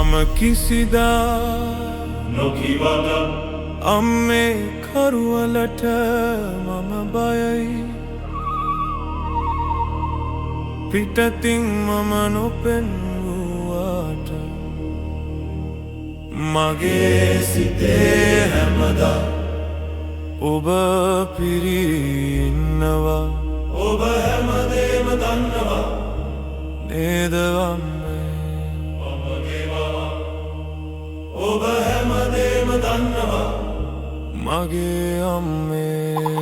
මම කිසිදා නොකිවද අම්මේ කරුවලට මම බයයි පිටතින් මම නොපෙන්වුවාට මගේ සිතේ හැමදා ඔබ පිරින්නවා ඔබ හැමදේම දන්නවා නේද ඔබ හැමදේම දන්නවා මගේ අම්මේ